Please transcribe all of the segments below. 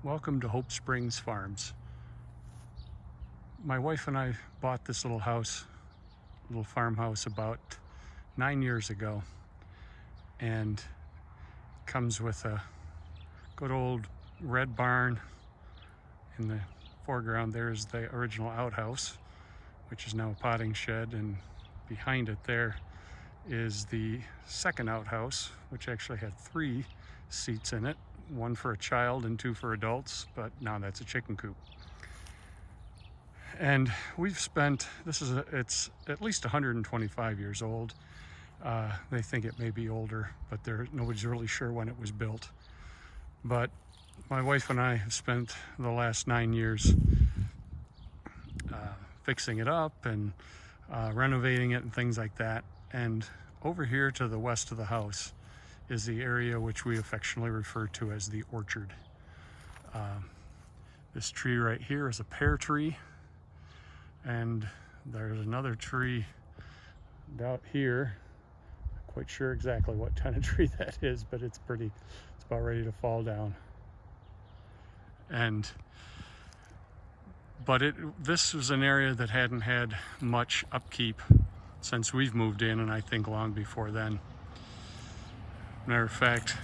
Welcome to Hope Springs Farms. My wife and I bought this little farmhouse about 9 years ago, and comes with a good old red barn. In the foreground there's the original outhouse, which is now a potting shed, and behind it there is the second outhouse, which actually had 3 seats in it, 1 for a child and 2 for adults, but now that's a chicken coop. And we've spent, it's at least 125 years old. They think it may be older, but nobody's really sure when it was built. But my wife and I have spent the last 9 years fixing it up and renovating it and things like that. And over here to the west of the house is the area which we affectionately refer to as the orchard. This tree right here is a pear tree, and there's another tree out here. Not quite sure exactly what kind of tree that is, but it's about ready to fall down. But this was an area that hadn't had much upkeep since we've moved in, and I think long before then. Matter of fact,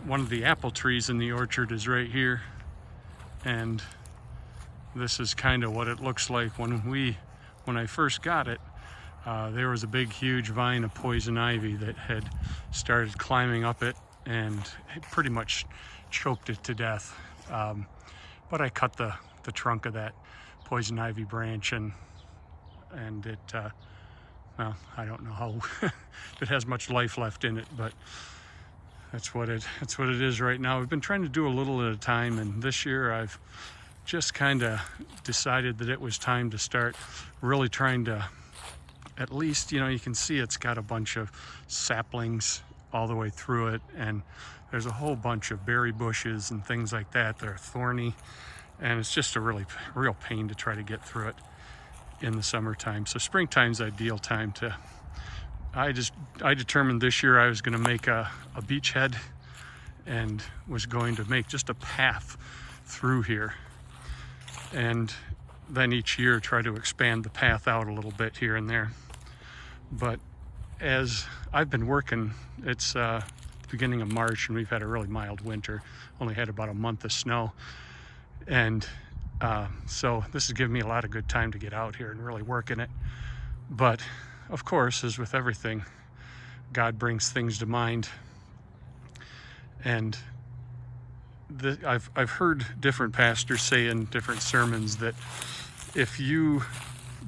one of the apple trees in the orchard is right here, and this is kind of what it looks like when I first got it. There was a big, huge vine of poison ivy that had started climbing up it, and it pretty much choked it to death. But I cut the trunk of that poison ivy branch, and it, well, I don't know how if it has much life left in it, but that's what it is right now. We've been trying to do a little at a time, and this year I've just kind of decided that it was time to start really trying to, at least, you can see it's got a bunch of saplings all the way through it, and there's a whole bunch of berry bushes and things like that that are thorny, and it's just a real pain to try to get through it in the summertime. So springtime's ideal time to, I determined this year I was going to make a beachhead, and was going to make just a path through here, and then each year try to expand the path out a little bit here and there. But as I've been working, it's beginning of March, and we've had a really mild winter, only had about a month of snow, and so this has given me a lot of good time to get out here and really work in it. But of course, as with everything, God brings things to mind, and I've heard different pastors say in different sermons that if you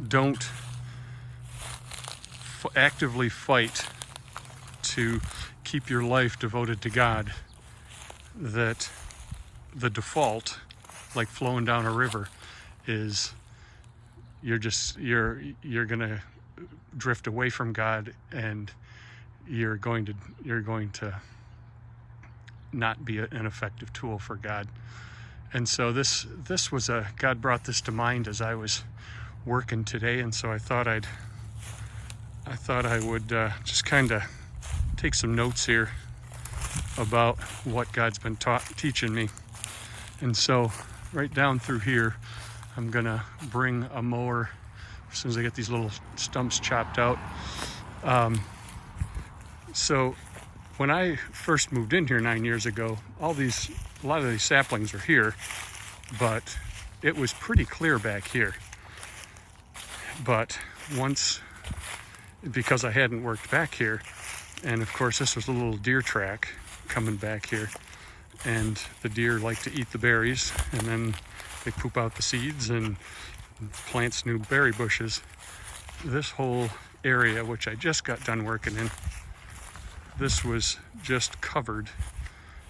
don't actively fight to keep your life devoted to God, that the default, like flowing down a river, is you're gonna drift away from God, and you're going to not be an effective tool for God. And so this was God brought this to mind as I was working today, and so I thought I would just kind of take some notes here about what God's been teaching me. And so right down through here, I'm gonna bring a mower as soon as I get these little stumps chopped out. So when I first moved in here 9 years ago, a lot of these saplings were here, but it was pretty clear back here. But once, because I hadn't worked back here, and of course this was a little deer track coming back here, and the deer like to eat the berries, and then they poop out the seeds and plants new berry bushes. This whole area, which I just got done working in, this was just covered.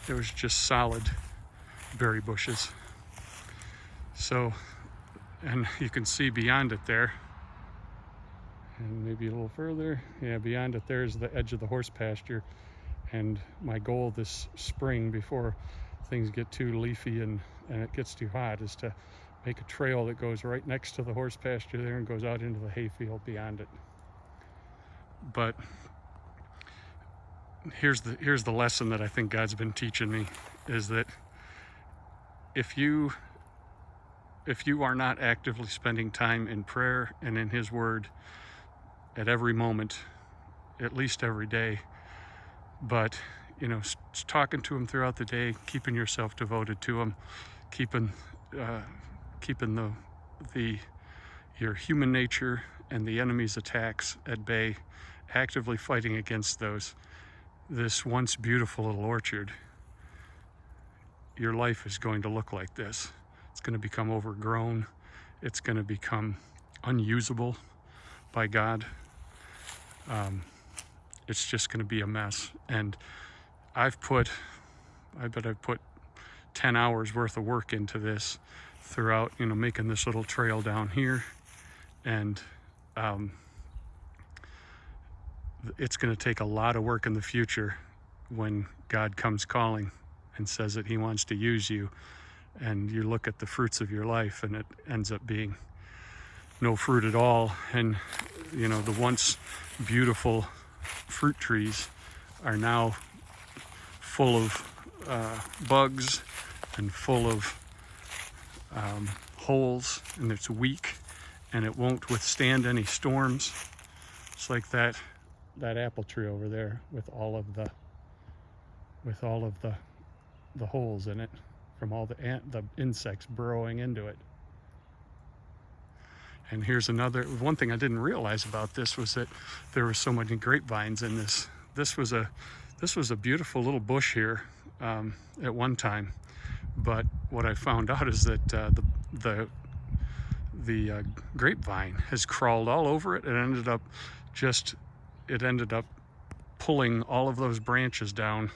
There was just solid berry bushes. So, and you can see beyond it there, and maybe a little further, yeah, beyond it there's the edge of the horse pasture. And my goal this spring, before things get too leafy and it gets too hot, is to make a trail that goes right next to the horse pasture there and goes out into the hayfield beyond it. But here's the lesson that I think God's been teaching me, is that if you are not actively spending time in prayer and in His Word at every moment, at least every day, but talking to Him throughout the day, keeping yourself devoted to Him, keeping your human nature and the enemy's attacks at bay, actively fighting against those, this once beautiful little orchard, your life is going to look like this. It's going to become overgrown. It's going to become unusable by God. It's just going to be a mess. And I bet I've put 10 hours worth of work into this throughout, making this little trail down here. And it's going to take a lot of work in the future when God comes calling and says that He wants to use you, and you look at the fruits of your life and it ends up being no fruit at all. And the once beautiful fruit trees are now full of bugs and full of holes, and it's weak and it won't withstand any storms. It's like that apple tree over there with all of the holes in it from all the insects burrowing into it. And here's one thing I didn't realize about this was that there were so many grapevines in this. This was a beautiful little bush here at one time, but what I found out is that the grapevine has crawled all over it and ended up pulling all of those branches down,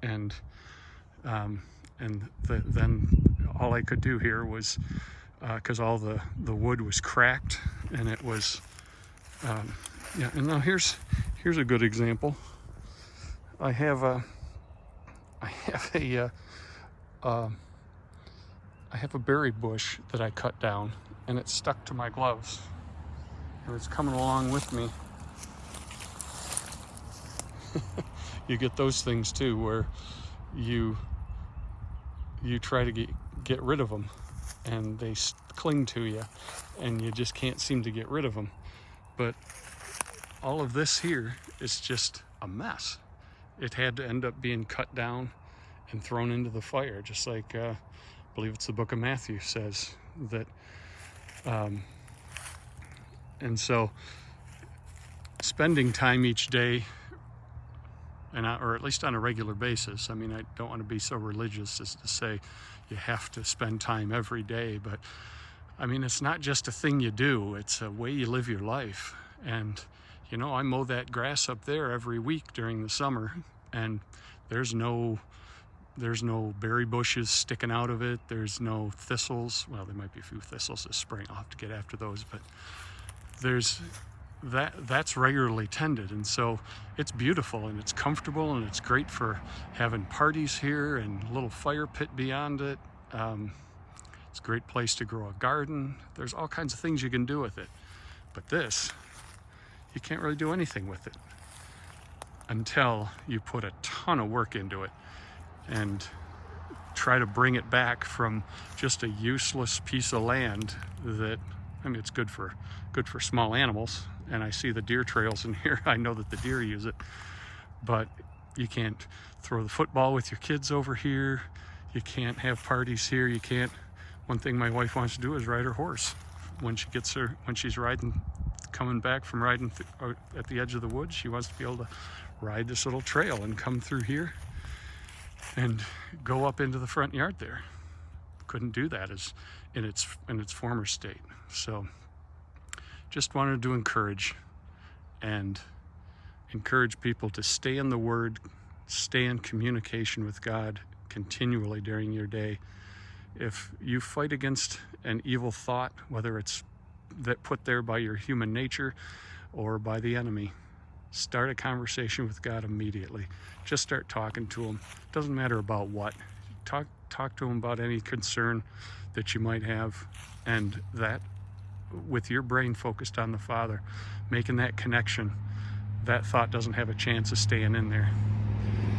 and then all I could do here was, because all the wood was cracked, and it was and now here's a good example. I have a berry bush that I cut down, and it's stuck to my gloves, and it's coming along with me. You get those things too, where you try to get rid of them, and they cling to you, and you just can't seem to get rid of them. But all of this here is just a mess. It had to end up being cut down and thrown into the fire, just like I believe it's the book of Matthew says that. And so spending time each day, or at least on a regular basis. I mean, I don't want to be so religious as to say you have to spend time every day, but I mean, it's not just a thing you do, it's a way you live your life. And I mow that grass up there every week during the summer, and there's no berry bushes sticking out of it. There's no thistles. Well, there might be a few thistles this spring. I'll have to get after those, but that's regularly tended, and so it's beautiful and it's comfortable, and it's great for having parties here, and a little fire pit beyond it. It's a great place to grow a garden. There's all kinds of things you can do with it, but this, you can't really do anything with it until you put a ton of work into it and try to bring it back from just a useless piece of land that, I mean, it's good for small animals, and I see the deer trails in here. I know that the deer use it, but you can't throw the football with your kids over here. You can't have parties here. You can't. One thing my wife wants to do is ride her horse when she's riding, coming back from riding at the edge of the woods. She wants to be able to ride this little trail and come through here and go up into the front yard there. Couldn't do that as in its former state. So just wanted to encourage people to stay in the Word, stay in communication with God continually during your day. If you fight against an evil thought, whether it's that put there by your human nature or by the enemy, start a conversation with God immediately. Just start talking to Him. Doesn't matter about what. Talk to Him about any concern that you might have, and that with your brain focused on the Father, making that connection, that thought doesn't have a chance of staying in there.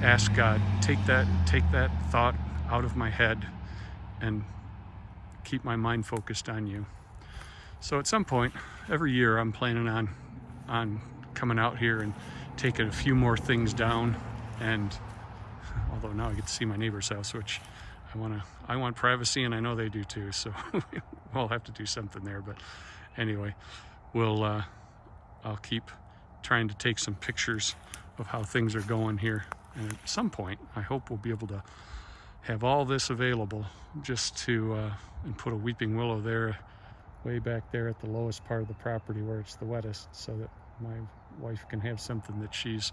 ask God, take that thought out of my head and keep my mind focused on you. So at some point, every year I'm planning on coming out here and taking a few more things down. And although now I get to see my neighbor's house, which I want privacy, and I know they do too, so we'll have to do something there. But anyway, I'll keep trying to take some pictures of how things are going here. And at some point, I hope we'll be able to have all this available just to and put a weeping willow there, way back there at the lowest part of the property where it's the wettest, so that my wife can have something that she's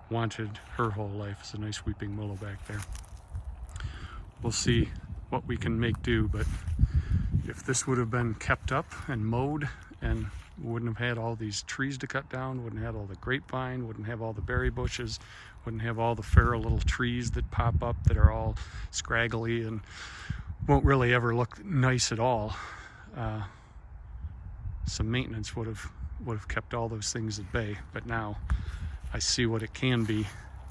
wanted her whole life, is a nice weeping willow back there. We'll see what we can make do, but if this would have been kept up and mowed, and wouldn't have had all these trees to cut down, wouldn't have had all the grapevine, wouldn't have all the berry bushes, wouldn't have all the feral little trees that pop up that are all scraggly and won't really ever look nice at all. Some maintenance would have kept all those things at bay, but now I see what it can be,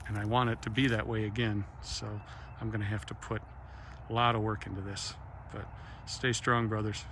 and I want it to be that way again. So I'm going to have to put a lot of work into this. But stay strong, brothers.